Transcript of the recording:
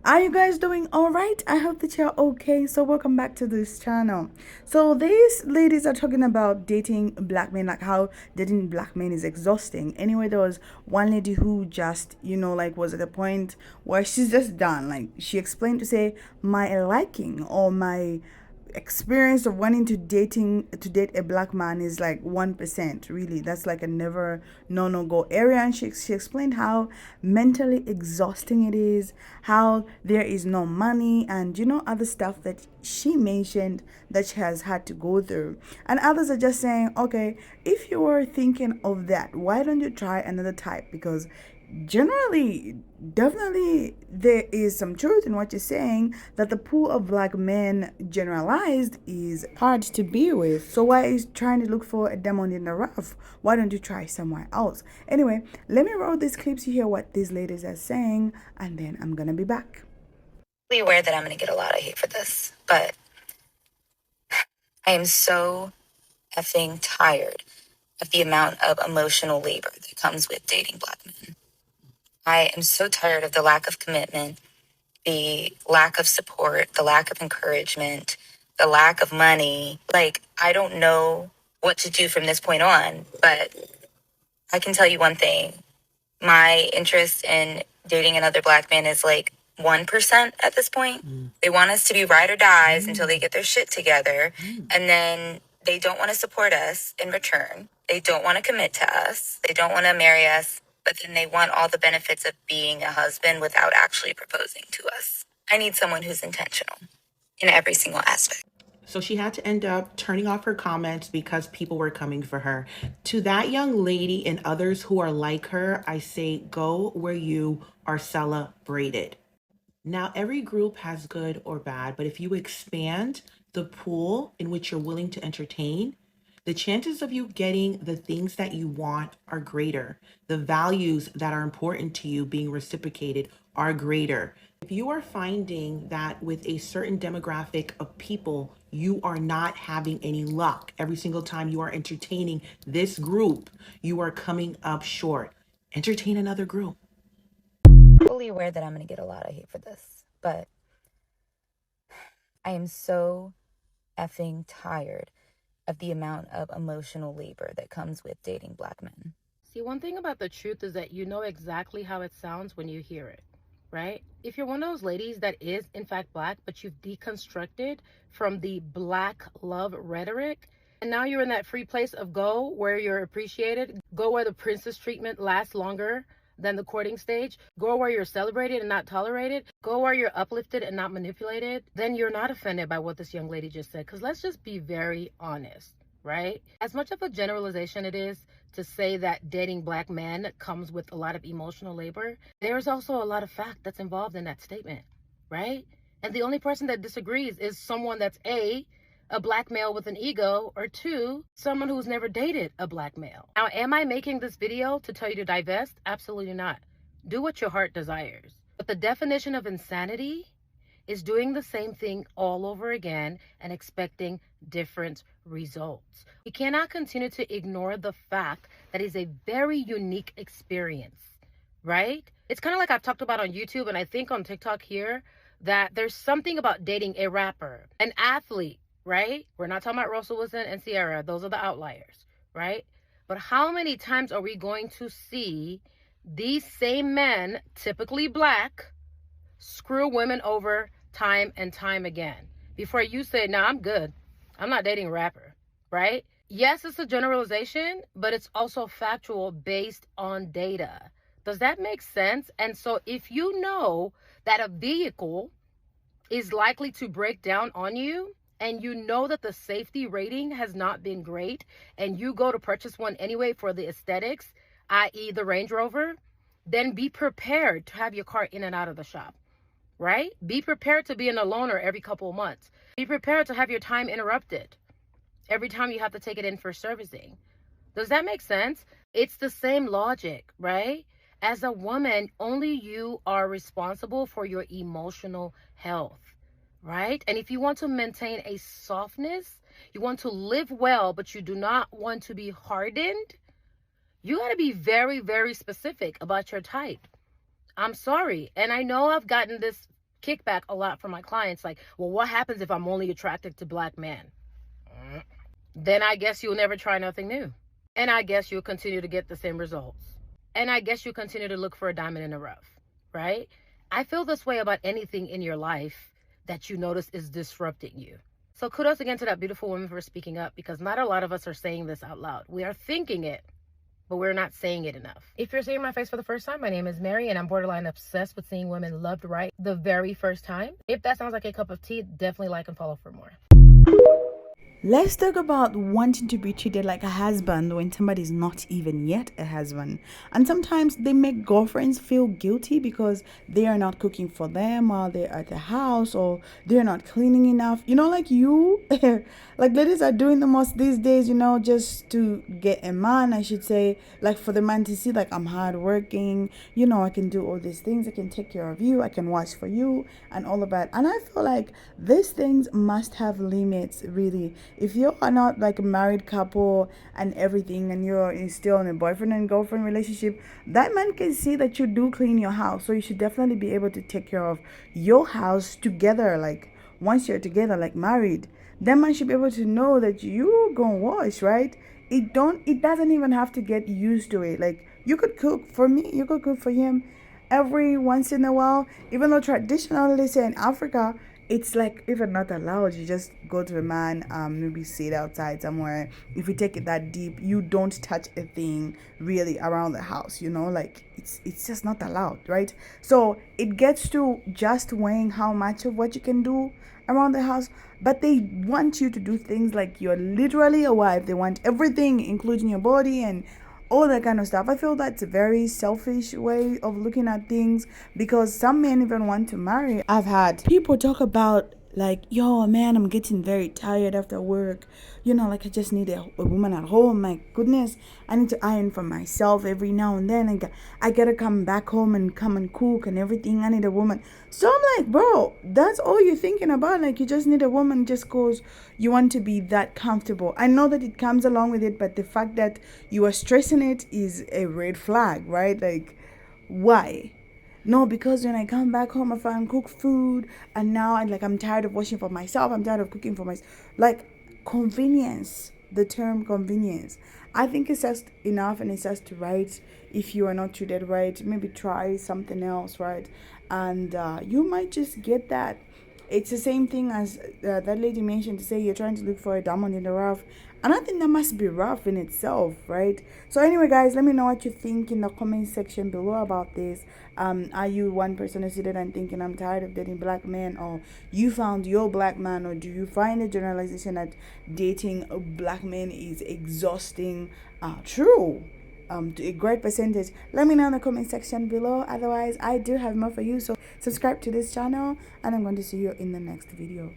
Are you guys doing all right? I hope that you're okay. So welcome back to this channel. So these ladies are talking about dating black men, like how dating black men is exhausting. Anyway, there was one lady who just, like was at a point where she's just done. Like she explained to say my liking or my experience of wanting to date a black man is like 1%. Really, that's like a never no go area. And she explained how mentally exhausting it is, how there is no money, and other stuff that she mentioned that she has had to go through. And others are just saying, okay, if you were thinking of that, why don't you try another type? Because generally, definitely there is some truth in what you're saying, that the pool of black men generalized is hard to be with. So why is trying to look for a diamond in the rough? Why don't you try somewhere else? Anyway, let me roll these clips. You hear what these ladies are saying, and then I'm gonna be back. Be aware that I'm gonna get a lot of hate for this, but I am so effing tired of the amount of emotional labor that comes with dating black men. I am so tired of the lack of commitment, the lack of support, the lack of encouragement, the lack of money. Like, I don't know what to do from this point on, but I can tell you one thing. My interest in dating another black man is like 1% at this point. They want us to be ride or dies until they get their shit together. And then they don't want to support us in return. They don't want to commit to us. They don't want to marry us. But then they want all the benefits of being a husband without actually proposing to us. I need someone who's intentional in every single aspect. So she had to end up turning off her comments because people were coming for her. To that young lady and others who are like her, I say go where you are celebrated. Now, every group has good or bad, but if you expand the pool in which you're willing to entertain, the chances of you getting the things that you want are greater. The values that are important to you being reciprocated are greater. If you are finding that with a certain demographic of people, you are not having any luck every single time you are entertaining this group, you are coming up short. Entertain another group. Fully aware that I'm going to get a lot of hate for this, but I am so effing tired of the amount of emotional labor that comes with dating black men. See, one thing about the truth is that you know exactly how it sounds when you hear it, right? If you're one of those ladies that is in fact black, but you've deconstructed from the black love rhetoric, and now you're in that free place of go where you're appreciated, go where the princess treatment lasts longer than the courting stage, go where you're celebrated and not tolerated, go where you're uplifted and not manipulated, then you're not offended by what this young lady just said. Because let's just be very honest, right? As much of a generalization it is to say that dating black men comes with a lot of emotional labor, there's also a lot of fact that's involved in that statement, right? And the only person that disagrees is someone that's a black male with an ego, or two, someone who's never dated a black male. Now, am I making this video to tell you to divest? Absolutely not. Do what your heart desires. But the definition of insanity is doing the same thing all over again and expecting different results. We cannot continue to ignore the fact that is a very unique experience, right? It's kind of like I've talked about on YouTube and I think on TikTok here, that there's something about dating a rapper, an athlete, right? We're not talking about Russell Wilson and Ciara. Those are the outliers, right? But how many times are we going to see these same men, typically black, screw women over time and time again before you say, nah, I'm good. I'm not dating a rapper, right? Yes, it's a generalization, but it's also factual based on data. Does that make sense? And so if you know that a vehicle is likely to break down on you, and you know that the safety rating has not been great, and you go to purchase one anyway for the aesthetics, i.e. the Range Rover, then be prepared to have your car in and out of the shop, right? Be prepared to be in a loaner every couple of months. Be prepared to have your time interrupted every time you have to take it in for servicing. Does that make sense? It's the same logic, right? As a woman, only you are responsible for your emotional health, right? And if you want to maintain a softness, you want to live well, but you do not want to be hardened, you got to be very, very specific about your type. I'm sorry. And I know I've gotten this kickback a lot from my clients, like, well, what happens if I'm only attracted to black men? Then I guess you'll never try nothing new. And I guess you'll continue to get the same results. And I guess you'll continue to look for a diamond in the rough, right? I feel this way about anything in your life that you notice is disrupting you. So kudos again to that beautiful woman for speaking up, because not a lot of us are saying this out loud. We are thinking it, but we're not saying it enough. If you're seeing my face for the first time, my name is Mary, and I'm borderline obsessed with seeing women loved right the very first time. If that sounds like a cup of tea, definitely like and follow for more. Let's talk about wanting to be treated like a husband when somebody's not even yet a husband. And sometimes they make girlfriends feel guilty because they are not cooking for them while they're at the house, or they're not cleaning enough. You know, like you, like ladies are doing the most these days, you know, just to get a man, I should say, like for the man to see, like, I'm hardworking, you know, I can do all these things, I can take care of you, I can watch for you, and all of that. And I feel like these things must have limits, really. If you are not like a married couple and everything, and you're still in a boyfriend and girlfriend relationship, that man can see that you do clean your house. So you should definitely be able to take care of your house together. Like once you're together, like married, that man should be able to know that you gonna wash, right? It doesn't even have to get used to it. Like you could cook for me, you could cook for him every once in a while. Even though traditionally, say in Africa, it's like even not allowed. You just go to a man, maybe sit outside somewhere. If you take it that deep, you don't touch a thing really around the house, you know, like it's just not allowed, right? So it gets to just weighing how much of what you can do around the house. But they want you to do things like you're literally a wife. They want everything, including your body and all that kind of stuff. I feel that's a very selfish way of looking at things, because some men even want to marry. I've had people talk about like, yo man, I'm getting very tired after work, you know, like I just need a woman at home. My goodness, I need to iron for myself every now and then. I gotta come back home and come and cook and everything. I need a woman. So I'm like, bro, that's all you're thinking about? Like you just need a woman just cause you want to be that comfortable? I know that it comes along with it, but the fact that you are stressing it is a red flag, right? Like why? No, because when I come back home, if I cook food, and now I'm tired of washing for myself, I'm tired of cooking for myself. Like convenience, the term convenience. I think it's just enough, and it's just right. If you are not treated right, maybe try something else, right? And you might just get that. It's the same thing as that lady mentioned, to say you're trying to look for a diamond in the rough. And I think that must be rough in itself, right? So anyway, guys, let me know what you think in the comment section below about this. Are you one person who's sitting and thinking, I'm tired of dating black men, or you found your black man, or do you find a generalization that dating black men is exhausting? True. To a great percentage. Let me know in the comment section below. Otherwise, I do have more for you, so subscribe to this channel, and I'm going to see you in the next video.